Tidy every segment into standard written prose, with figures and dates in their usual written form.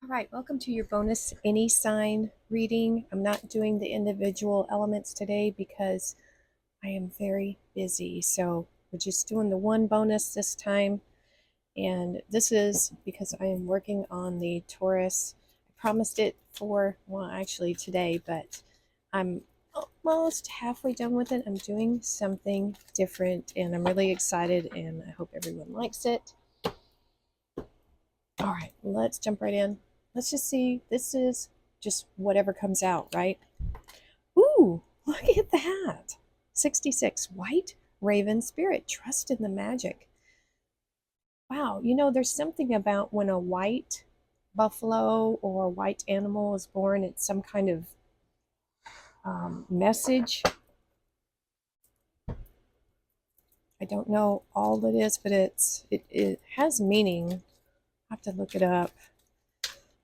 All right, welcome to your bonus any sign reading. I'm not doing the individual elements today because I am very busy. So we're just doing the one bonus this time. And this is because I am working on the Taurus. I promised it for, well, actually today, but I'm almost halfway done with it. I'm doing something different and I'm really excited and I hope everyone likes it. All right, let's jump right in. Let's just see. This is just whatever comes out, right? Ooh, look at that. 66, white raven spirit. Trust in the magic. Wow, there's something about when a white buffalo or a white animal is born, it's some kind of message. I don't know all it is, but it has meaning. I have to look it up.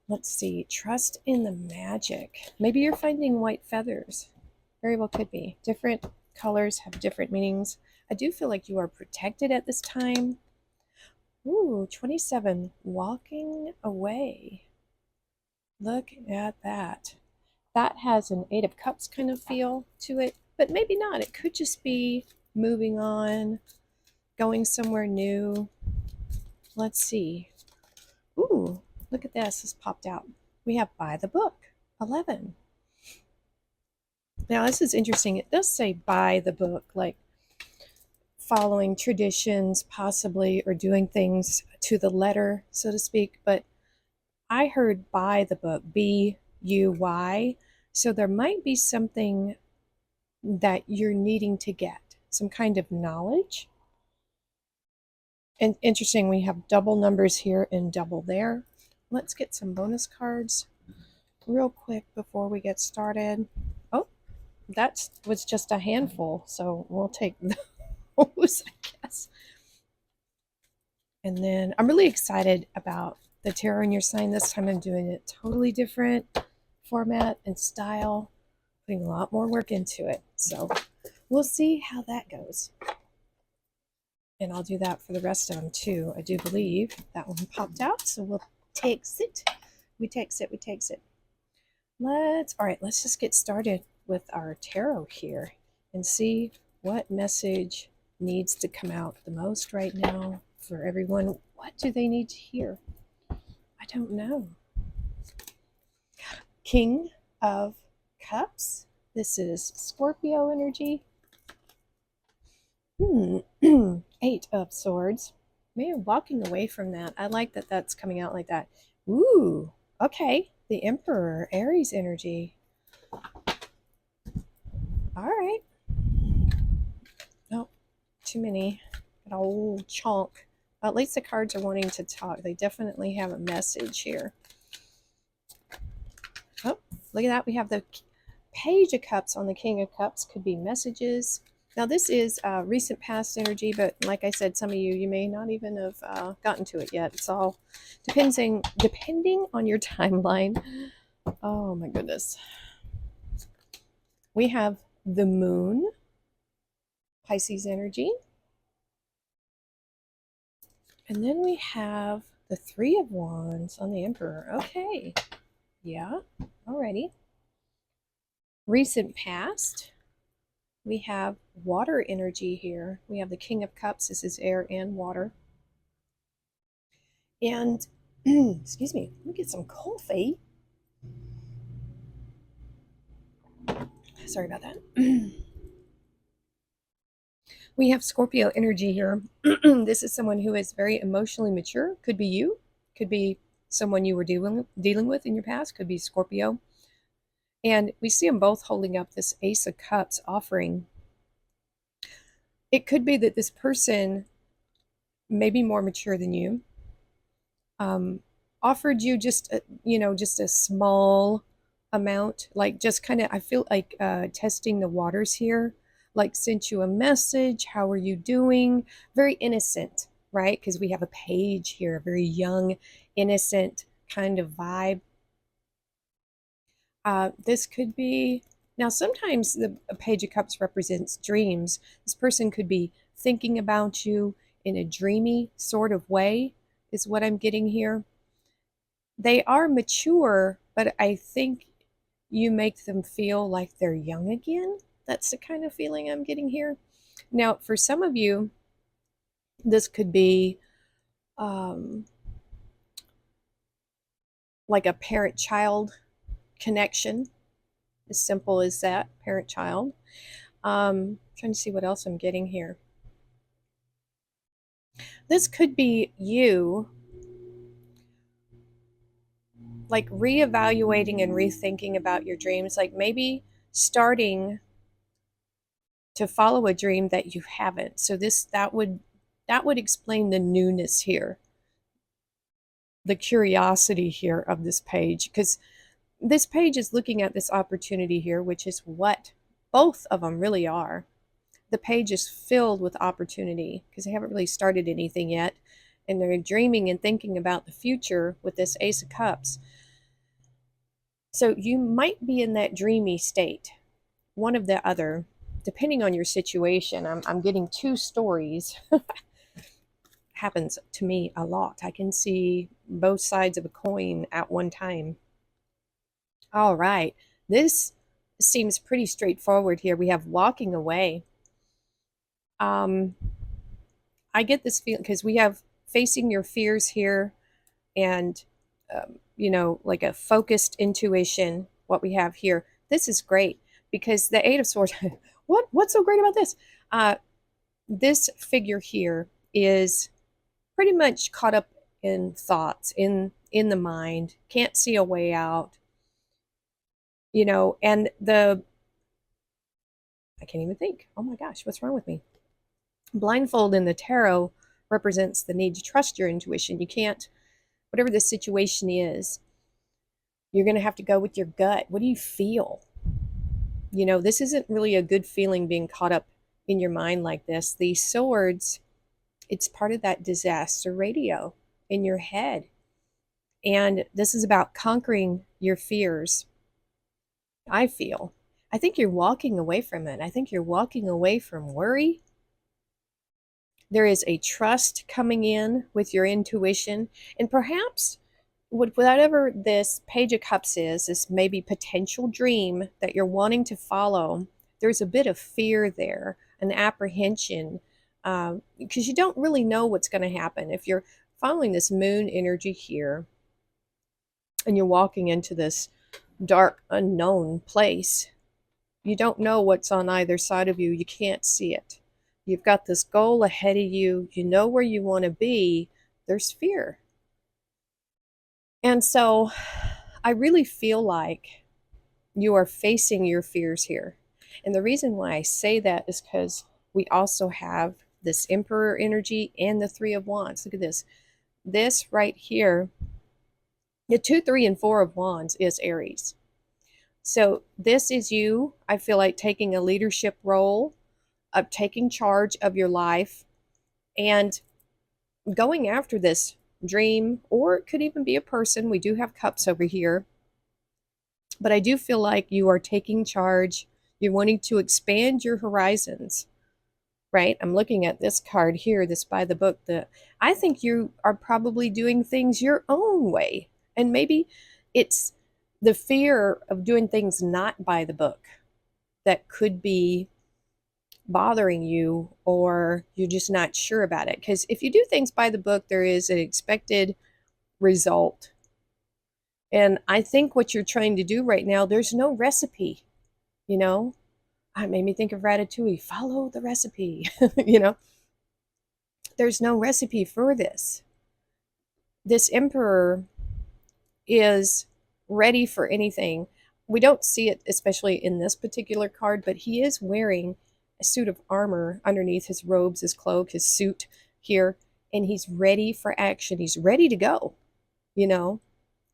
Let's see. Trust in the magic. Maybe you're finding white feathers. Very well could be. Different colors have different meanings. I do feel like you are protected at this time. Ooh, 27. Walking away. Look at that. That has an Eight of Cups kind of feel to it, but maybe not. It could just be moving on, going somewhere new. Let's see. Ooh, look at this. This popped out. We have by the book. 11. Now, this is interesting. It does say by the book, like following traditions, possibly, or doing things to the letter, so to speak. But I heard by the book, B-U-Y. So there might be something that you're needing to get, some kind of knowledge. And interesting, we have double numbers here and double there. Let's get some bonus cards real quick before we get started. Oh, that was just a handful, so we'll take those, I guess. And then I'm really excited about the tarot in your sign. This time I'm doing it totally different format and style, putting a lot more work into it. So we'll see how that goes. And I'll do that for the rest of them too. I do believe that one popped out, so we'll takes it. We takes it. All right, let's just get started with our tarot here and see what message needs to come out the most right now for everyone. What do they need to hear? I don't know. King of Cups. This is Scorpio energy. Eight of Swords. Maybe walking away from that. I like that that's coming out like that. Ooh, okay. The Emperor, Aries energy. All right. Nope, too many. Got a old chunk. At least the cards are wanting to talk. They definitely have a message here. Oh, look at that. We have the Page of Cups on the King of Cups. Could be messages. Now, this is recent past energy, but like I said, some of you may not even have gotten to it yet. It's all depending on your timeline. Oh, my goodness. We have the Moon, Pisces energy. And then we have the Three of Wands on the Emperor. Okay. Yeah. Alrighty. Recent past. We have water energy here. We have the King of Cups. This is air and water. And, excuse me, let me get some coffee. Sorry about that. We have Scorpio energy here. This is someone who is very emotionally mature. Could be you. Could be someone you were dealing with in your past. Could be Scorpio. And we see them both holding up this Ace of Cups offering. It could be that this person may be more mature than you. Offered you just a small amount, like just kind of, I feel like testing the waters here, like sent you a message, how are you doing, very innocent, right? Because we have a page here, a very young, innocent kind of vibe. This could be, now sometimes the Page of Cups represents dreams. This person could be thinking about you in a dreamy sort of way, is what I'm getting here. They are mature, but I think you make them feel like they're young again. That's the kind of feeling I'm getting here. Now, for some of you, this could be um, like a parent child connection, as simple as that, parent child. Trying to see what else I'm getting here. This could be you like reevaluating and rethinking about your dreams, like maybe starting to follow a dream that you haven't. So that would explain the newness here, the curiosity here of this page, because this page is looking at this opportunity here, which is what both of them really are. The page is filled with opportunity because they haven't really started anything yet, and they're dreaming and thinking about the future with this Ace of Cups. So you might be in that dreamy state, one of the other, depending on your situation. I'm getting two stories. Happens to me a lot. I can see both sides of a coin at one time. All right. This seems pretty straightforward here. We have walking away. Um, I get this feeling because we have facing your fears here and, like a focused intuition, what we have here. This is great because the Eight of Swords, what's so great about this? This figure here is pretty much caught up in thoughts, in the mind, can't see a way out, and I can't even think. Oh my gosh, what's wrong with me? Blindfold in the tarot represents the need to trust your intuition. You can't, whatever the situation is, you're going to have to go with your gut. What do you feel? This isn't really a good feeling being caught up in your mind like this. These swords, it's part of that disaster radio in your head. And this is about conquering your fears. I feel. I think you're walking away from it. I think you're walking away from worry. There is a trust coming in with your intuition. And perhaps whatever this Page of Cups is, this maybe potential dream that you're wanting to follow, there's a bit of fear there, an apprehension, because you don't really know what's going to happen. If you're following this moon energy here and you're walking into this dark, unknown place, you don't know what's on either side of you. You can't see it. You've got this goal ahead of you. You know where you want to be. There's fear. And so I really feel like you are facing your fears here. And the reason why I say that is because we also have this Emperor energy and the Three of Wands. Look at this. This right here, the 2, 3, and 4 of Wands is Aries. So this is you, I feel like, taking a leadership role of taking charge of your life and going after this dream, or it could even be a person. We do have cups over here. But I do feel like you are taking charge. You're wanting to expand your horizons, right? I'm looking at this card here, this by the book. I think you are probably doing things your own way. And maybe it's the fear of doing things not by the book that could be bothering you, or you're just not sure about it. Because if you do things by the book, there is an expected result. And I think what you're trying to do right now, there's no recipe, you know? It made me think of Ratatouille. Follow the recipe, you know? There's no recipe for this. This emperor is ready for anything. We don't see it, especially in this particular card, but he is wearing a suit of armor underneath his robes, his cloak, his suit here, and he's ready for action. He's ready to go, you know?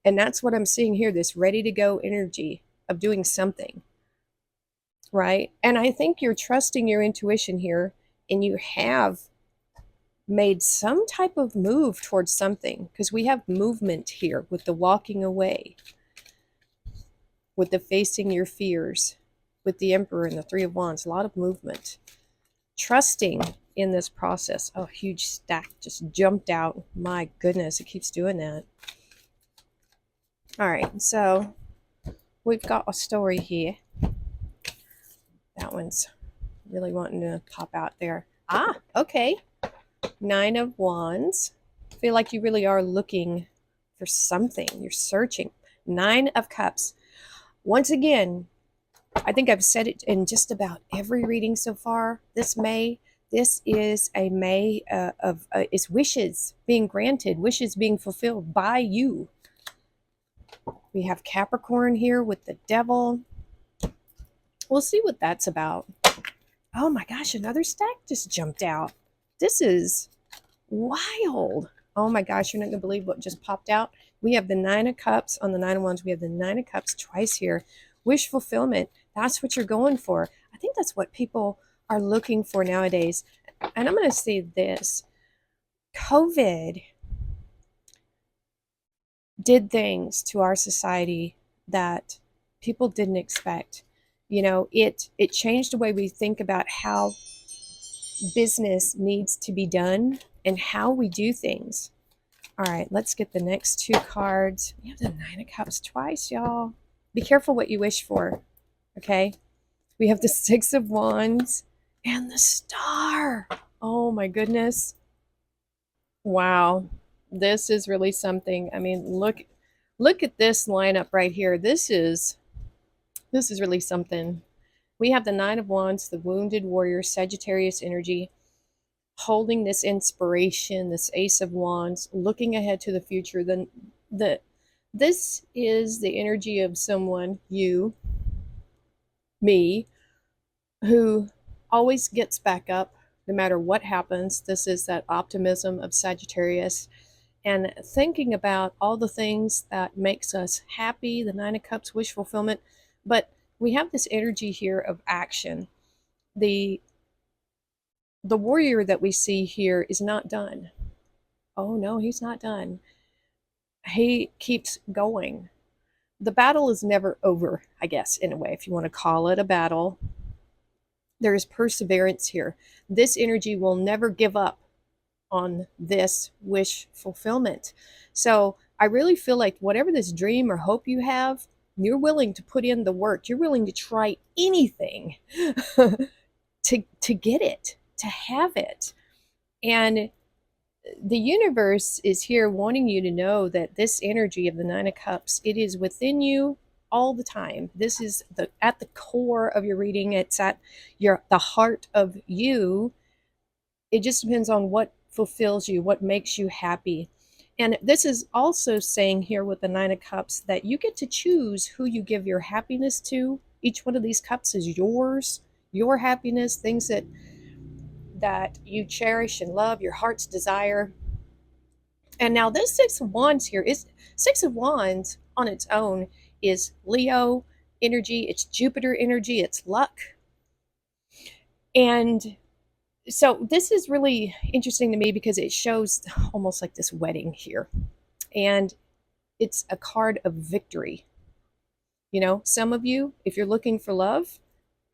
And that's what I'm seeing here, this ready to go energy of doing something, right? And I think you're trusting your intuition here, and you have made some type of move towards something, because we have movement here with the walking away, with the facing your fears, with the Emperor and the Three of Wands. A lot of movement, trusting in this process. Oh, huge stack just jumped out. My goodness, it keeps doing that. All right, so we've got a story here. That one's really wanting to pop out there. Ah, okay. Nine of Wands. I feel like you really are looking for something. You're searching. Nine of Cups. Once again, I think I've said it in just about every reading so far. This is a May of it's wishes being granted, wishes being fulfilled by you. We have Capricorn here with the Devil. We'll see what that's about. Oh my gosh, another stack just jumped out. This is wild. Oh my gosh, you're not going to believe what just popped out. We have the Nine of Cups on the Nine of Wands. We have the Nine of Cups twice here. Wish fulfillment. That's what you're going for. I think that's what people are looking for nowadays. And I'm going to say this. COVID did things to our society that people didn't expect. You know, it changed the way we think about how business needs to be done and how we do things. All right, let's get the next two cards. We have the Nine of Cups twice, y'all. Be careful what you wish for, okay? We have the Six of Wands and the Star. Oh my goodness. Wow. This is really something. I mean, look at this lineup right here. This is really something. We have the Nine of Wands, the Wounded Warrior, Sagittarius energy, holding this inspiration, this Ace of Wands, looking ahead to the future. Then this is the energy of someone, you, me, who always gets back up no matter what happens. This is that optimism of Sagittarius and thinking about all the things that makes us happy, the Nine of Cups, wish fulfillment. But we have this energy here of action. The warrior that we see here is not done. Oh no, he's not done. He keeps going. The battle is never over, I guess, in a way, if you want to call it a battle. There is perseverance here. This energy will never give up on this wish fulfillment. So I really feel like whatever this dream or hope you have, you're willing to put in the work. You're willing to try anything to get it, to have it. And the universe is here wanting you to know that this energy of the Nine of Cups, it is within you all the time. This is at the core of your reading. It's at the heart of you. It just depends on what fulfills you, what makes you happy. And this is also saying here with the Nine of Cups that you get to choose who you give your happiness to. Each one of these cups is yours, your happiness, things that you cherish and love, your heart's desire. And now this Six of Wands here is Six of Wands on its own is Leo energy, it's Jupiter energy, it's luck. And so this is really interesting to me because it shows almost like this wedding here. And it's a card of victory. You know, some of you, if you're looking for love,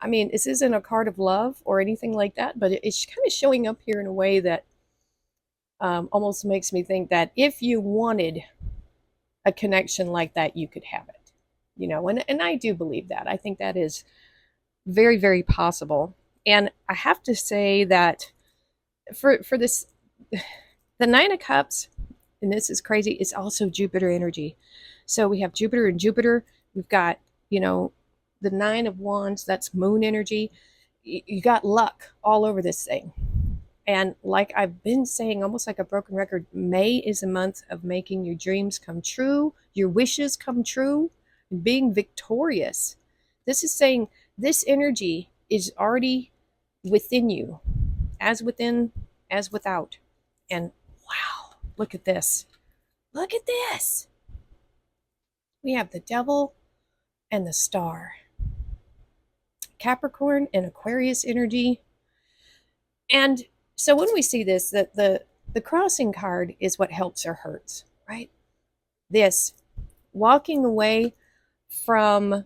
I mean, this isn't a card of love or anything like that, but it's kind of showing up here in a way that almost makes me think that if you wanted a connection like that, you could have it. You know, and I do believe that. I think that is very, very possible. And I have to say that for this, the Nine of Cups, and this is crazy, it's also Jupiter energy. So we have Jupiter and Jupiter. We've got, you know, the Nine of Wands, that's moon energy. You got luck all over this thing. And like I've been saying, almost like a broken record, May is a month of making your dreams come true, your wishes come true, and being victorious. This is saying this energy is already within you, as within, as without. And wow, look at this. Look at this. We have the Devil and the Star. Capricorn and Aquarius energy. And so when we see this, that the crossing card is what helps or hurts, right? This walking away from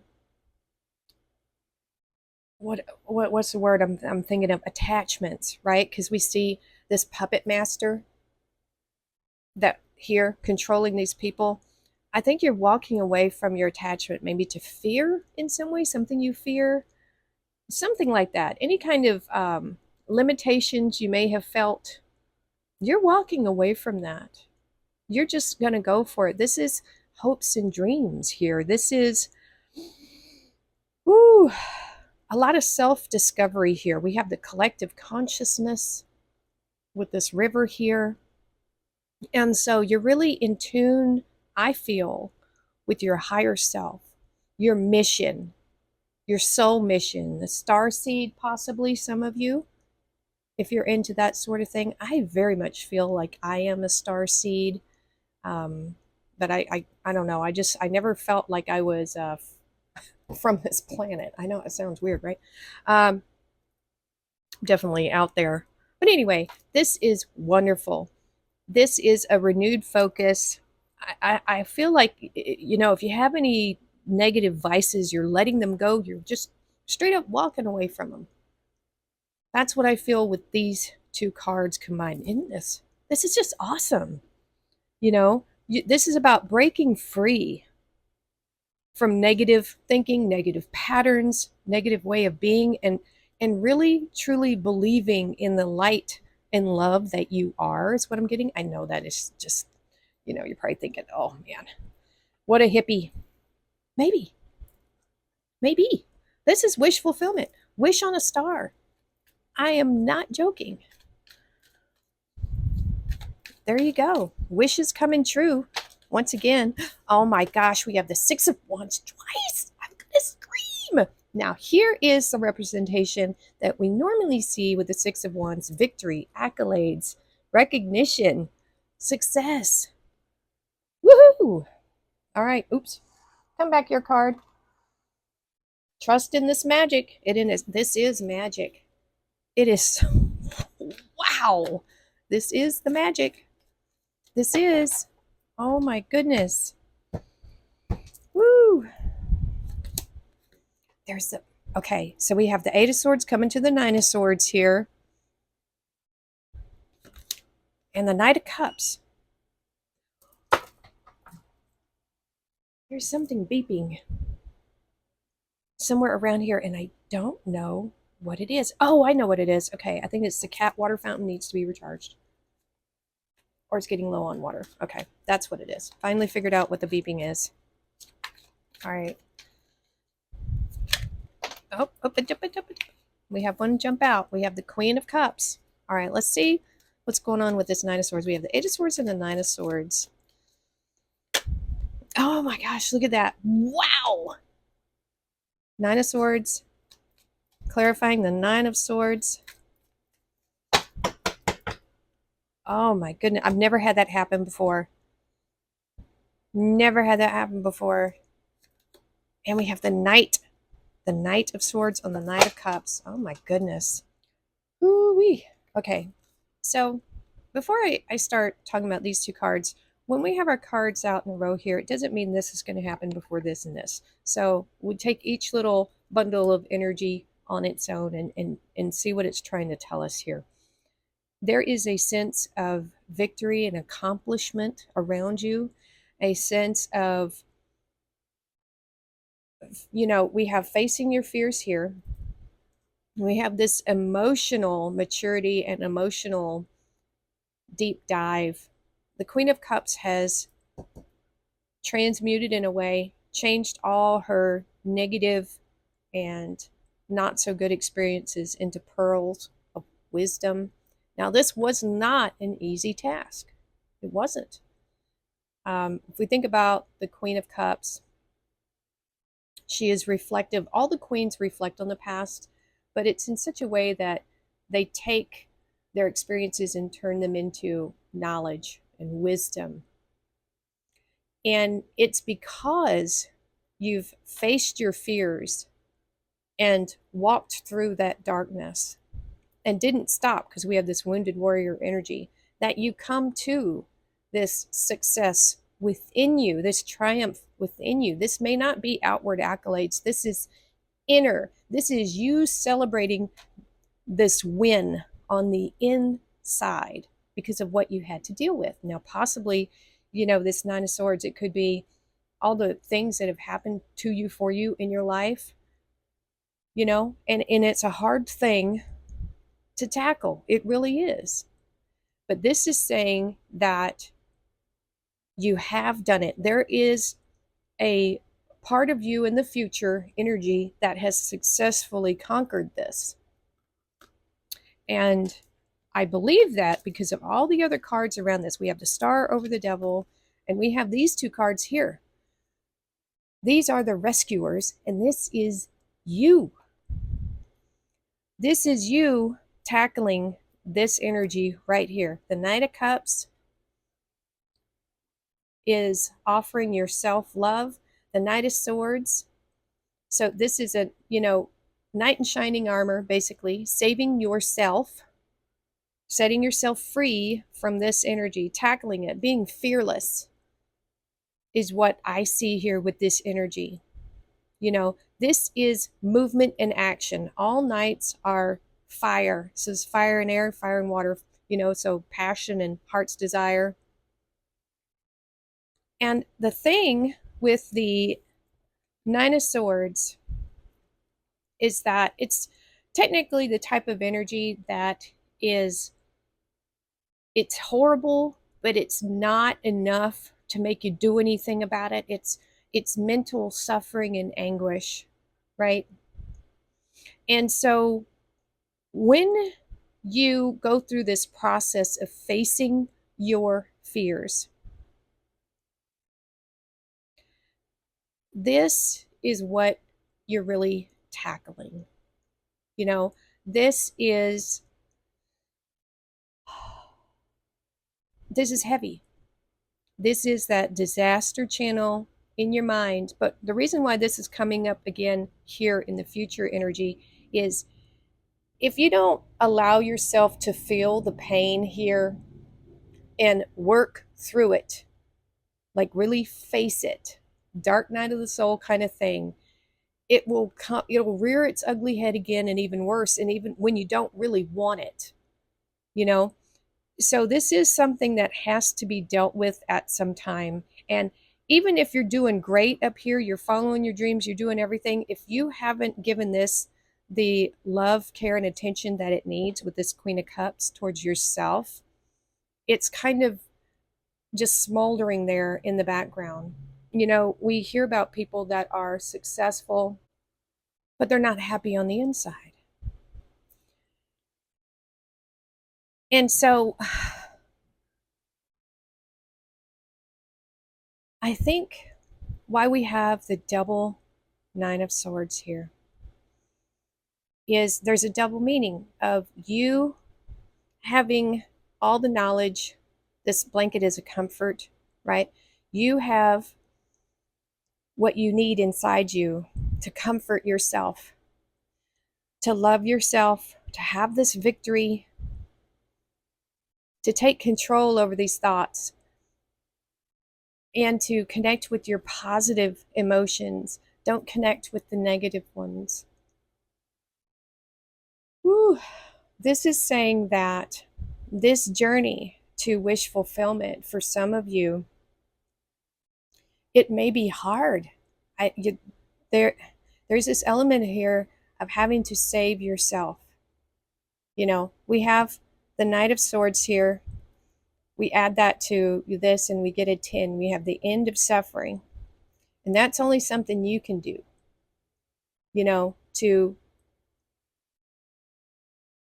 what's the word I'm thinking of? Attachments, right? Because we see this puppet master that here controlling these people. I think you're walking away from your attachment maybe to fear in some way, something you fear, something like that. Any kind of limitations you may have felt, you're walking away from that. You're just going to go for it. This is hopes and dreams here. This is, whoo, a lot of self discovery here. We have the collective consciousness with this river here. And so you're really in tune, I feel, with your higher self, your mission, your soul mission, the star seed, possibly some of you, if you're into that sort of thing. I very much feel like I am a star seed. But I don't know. I never felt like I was from this planet. I know it sounds weird, right? Um, Definitely out there. But anyway, this is wonderful. This is a renewed focus. I feel like, if you have any negative vices, you're letting them go. You're just straight up walking away from them. That's what I feel with these two cards combined. Isn't this? This is just awesome. This is about breaking free from negative thinking, negative patterns, negative way of being, and really truly believing in the light and love that you are is what I'm getting. I know that is just, you're probably thinking, oh man, what a hippie. Maybe, maybe. This is wish fulfillment. Wish on a star. I am not joking. There you go. Wishes coming true. Once again, oh my gosh, we have the Six of Wands twice. I'm going to scream. Now, here is the representation that we normally see with the Six of Wands: victory, accolades, recognition, success. Woohoo! All right, oops. Come back here, card. Trust in this magic. This is magic. It is, wow. This is the magic. This is, oh my goodness. Woo. Okay, so we have the Eight of Swords coming to the Nine of Swords here. And the Knight of Cups. There's something beeping somewhere around here, and I don't know what it is. Oh, I know what it is. Okay, I think it's the cat water fountain needs to be recharged. Or it's getting low on water. Okay, that's what it is. Finally figured out what the beeping is. All right. Oh, we have one jump out. We have the Queen of Cups. All right, let's see what's going on with this Nine of Swords. We have the Eight of Swords and the Nine of Swords. Oh my gosh, look at that. Wow. Nine of Swords. Clarifying the Nine of Swords. Oh my goodness. I've never had that happen before. Never had that happen before. And we have the Knight. The Knight of Swords on the Knight of Cups. Oh my goodness. Ooh-wee. Okay. So before I start talking about these two cards, when we have our cards out in a row here, it doesn't mean this is going to happen before this and this. So we take each little bundle of energy on its own and see what it's trying to tell us here. There is a sense of victory and accomplishment around you, a sense of, we have facing your fears here. We have this emotional maturity and emotional deep dive. The Queen of Cups has transmuted in a way, changed all her negative and not so good experiences into pearls of wisdom. Now, this was not an easy task. It wasn't. If we think about the Queen of Cups, she is reflective. All the queens reflect on the past, but it's in such a way that they take their experiences and turn them into knowledge and wisdom. And it's because you've faced your fears and walked through that darkness and didn't stop, because we have this wounded warrior energy, that you come to this success within you, this triumph within you. This may not be outward accolades. This is inner. This is you celebrating this win on the inside because of what you had to deal with. Now, possibly, this Nine of Swords, it could be all the things that have happened to you, for you in your life, you know, and it's a hard thing to tackle. It really is. But this is saying that you have done it. There is a part of you in the future energy that has successfully conquered this. And I believe that because of all the other cards around this. We have the star over the devil, and we have these two cards here. These are the rescuers, and this is you. This is you tackling this energy right here. The Knight of Cups is offering yourself love. The Knight of Swords. So this is a, knight in shining armor, basically, saving yourself, setting yourself free from this energy, tackling it, being fearless is what I see here with this energy. This is movement and action. All knights are fire. So it's fire and air, fire and water, so passion and heart's desire. And the thing with the Nine of Swords is that it's technically the type of energy that is, it's horrible, but it's not enough to make you do anything about it. It's mental suffering and anguish, right? And so when you go through this process of facing your fears, this is what you're really tackling. This is heavy. This is that disaster channel in your mind. But the reason why this is coming up again here in the future energy is if you don't allow yourself to feel the pain here and work through it, like really face it, dark night of the soul kind of thing, it'll rear its ugly head again, and even worse, and even when you don't really want it, you know so this is something that has to be dealt with at some time. And even if you're doing great up here, you're following your dreams, you're doing everything, if you haven't given this the love, care, and attention that it needs with this Queen of Cups towards yourself, it's kind of just smoldering there in the background. We hear about people that are successful, but they're not happy on the inside. And so I think why we have the double Nine of Swords here is there's a double meaning of you having all the knowledge. This blanket is a comfort, right? You have what you need inside you to comfort yourself, to love yourself, to have this victory, to take control over these thoughts, and to connect with your positive emotions. Don't connect with the negative ones. Whew. This is saying that this journey to wish fulfillment for some of you, it may be hard. There's this element here of having to save yourself. We have the Knight of Swords here. We add that to this and we get a 10. We have the end of suffering. And that's only something you can do, to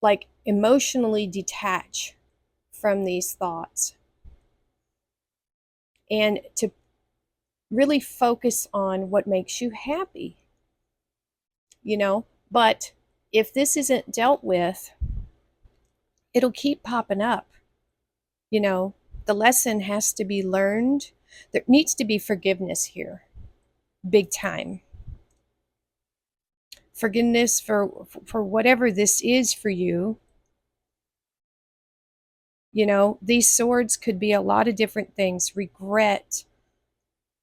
like emotionally detach from these thoughts and to really focus on what makes you happy, but if this isn't dealt with, it'll keep popping up. The lesson has to be learned. There needs to be forgiveness here, big time. Forgiveness for whatever this is for you. These swords could be a lot of different things. Regret,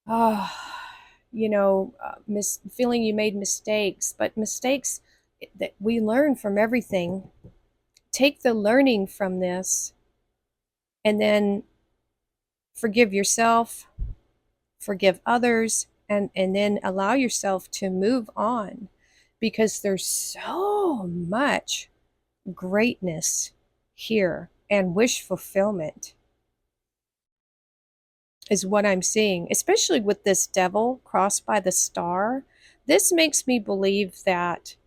feeling you made mistakes, but mistakes that we learn from everything. Take the learning from this and then forgive yourself, forgive others, and then allow yourself to move on, because there's so much greatness here, and wish fulfillment is what I'm seeing, especially with this devil crossed by the star. This makes me believe that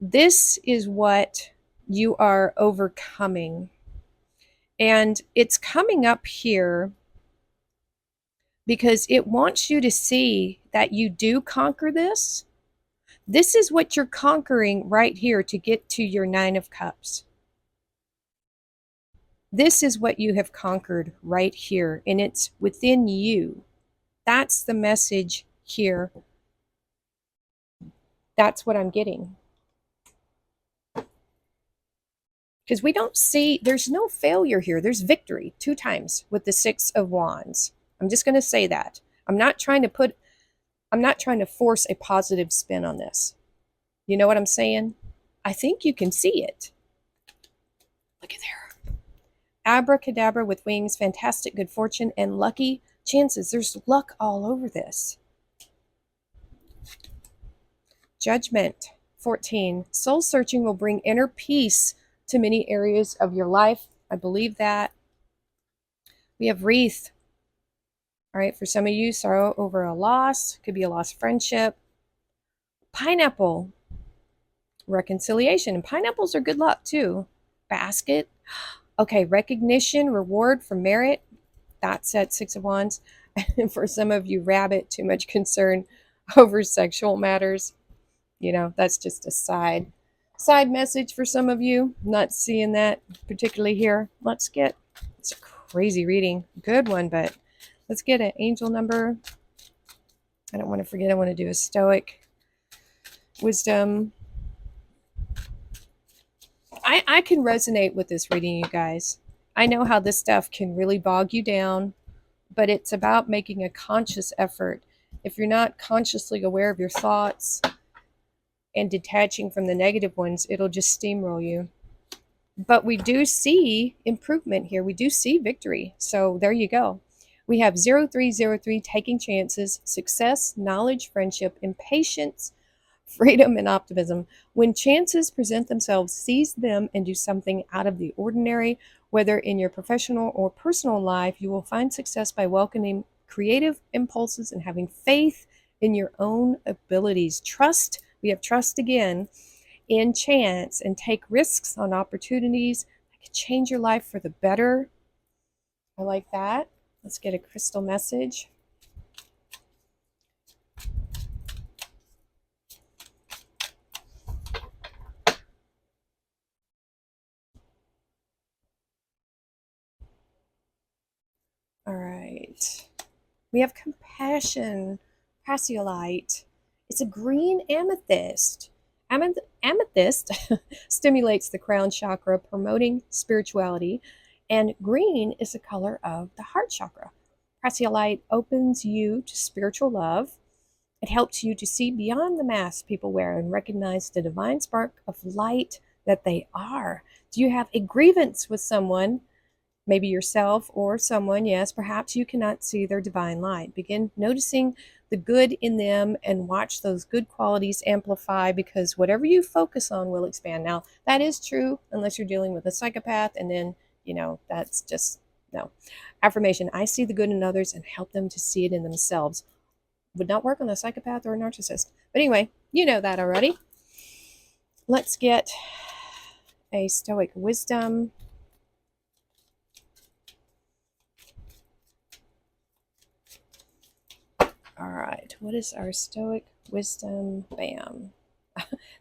this is what you are overcoming. And it's coming up here because it wants you to see that you do conquer this. This is what you're conquering right here to get to your Nine of Cups. This is what you have conquered right here, and it's within you. That's the message here. That's what I'm getting. Because we don't see, there's no failure here. There's victory 2 times with the Six of Wands. I'm just going to say that. I'm not trying to force a positive spin on this. You know what I'm saying? I think you can see it. Look at there. Abracadabra with wings, fantastic good fortune, and lucky chances. There's luck all over this. Judgment 14. Soul searching will bring inner peace to many areas of your life. I believe that. We have wreath. All right, for some of you, sorrow over a loss. Could be a lost friendship. Pineapple. Reconciliation. And pineapples are good luck too. Basket. Okay, recognition, reward for merit. That's at Six of Wands. And for some of you, rabbit, too much concern over sexual matters. You know, that's just a side message for some of you. Not seeing that particularly here. Let's get, it's a crazy reading. Good one, but let's get an angel number. I don't want to forget. I want to do a stoic wisdom. I can resonate with this reading, you guys. I know how this stuff can really bog you down, but it's about making a conscious effort. If you're not consciously aware of your thoughts and detaching from the negative ones, it'll just steamroll you. But we do see improvement here. We do see victory. So there you go. We have 0303, taking chances, success, knowledge, friendship, impatience, freedom, and optimism. When chances present themselves, seize them and do something out of the ordinary. Whether in your professional or personal life, you will find success by welcoming creative impulses and having faith in your own abilities. Trust, we have trust again, in chance, and take risks on opportunities that could change your life for the better. I like that. Let's get a crystal message. All right. We have compassion, prasiolite. It's a green amethyst. Amethyst stimulates the crown chakra, promoting spirituality, and green is the color of the heart chakra. Prasiolite opens you to spiritual love. It helps you to see beyond the masks people wear and recognize the divine spark of light that they are. Do you have a grievance with someone? Maybe yourself or someone, yes, perhaps you cannot see their divine light. Begin noticing the good in them and watch those good qualities amplify, because whatever you focus on will expand. Now, that is true unless you're dealing with a psychopath, and then, that's just no. Affirmation: I see the good in others and help them to see it in themselves. Would not work on a psychopath or a narcissist. But anyway, you know that already. Let's get a stoic wisdom. All right, what is our stoic wisdom? Bam.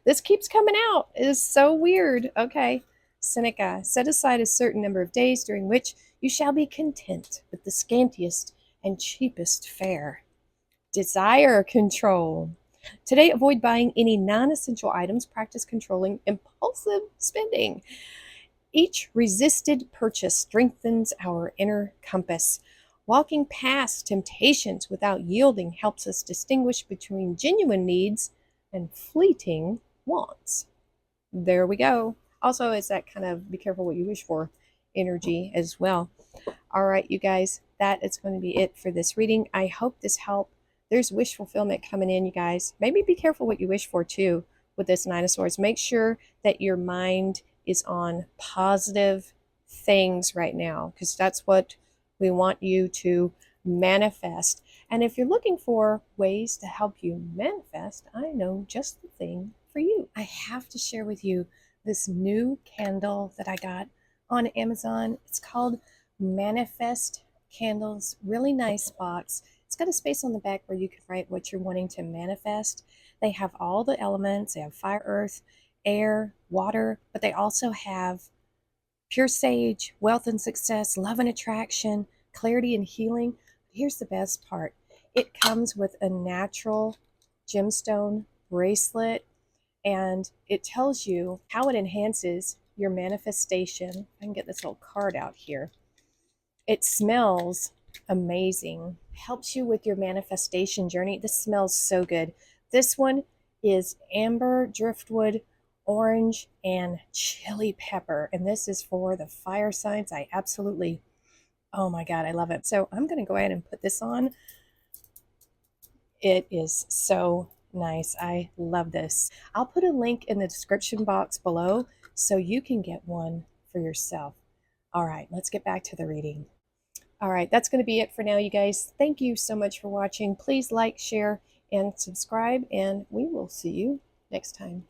This keeps coming out. It is so weird. Okay. Seneca: set aside a certain number of days during which you shall be content with the scantiest and cheapest fare. Desire control. Today, avoid buying any non-essential items. Practice controlling impulsive spending. Each resisted purchase strengthens our inner compass. Walking past temptations without yielding helps us distinguish between genuine needs and fleeting wants. There we go. Also, it's that kind of be careful what you wish for energy as well. All right, you guys, that is going to be it for this reading. I hope this helped. There's wish fulfillment coming in, you guys. Maybe be careful what you wish for too with this Nine of Swords. Make sure that your mind is on positive things right now, because that's what we want you to manifest. And if you're looking for ways to help you manifest, I know just the thing for you. I have to share with you this new candle that I got on Amazon. It's called Manifest Candles. Really nice box. It's got a space on the back where you can write what you're wanting to manifest. They have all the elements. They have fire, earth, air, water, but they also have pure sage, wealth and success, love and attraction, clarity and healing. Here's the best part. It comes with a natural gemstone bracelet, and it tells you how it enhances your manifestation. I can get this little card out here. It smells amazing. Helps you with your manifestation journey. This smells so good. This one is amber, driftwood, orange, and chili pepper. And this is for the fire signs. I absolutely, oh my God, I love it. So I'm going to go ahead and put this on. It is so nice. I love this. I'll put a link in the description box below so you can get one for yourself. All right, let's get back to the reading. All right, that's going to be it for now, you guys. Thank you so much for watching. Please like, share, and subscribe, and we will see you next time.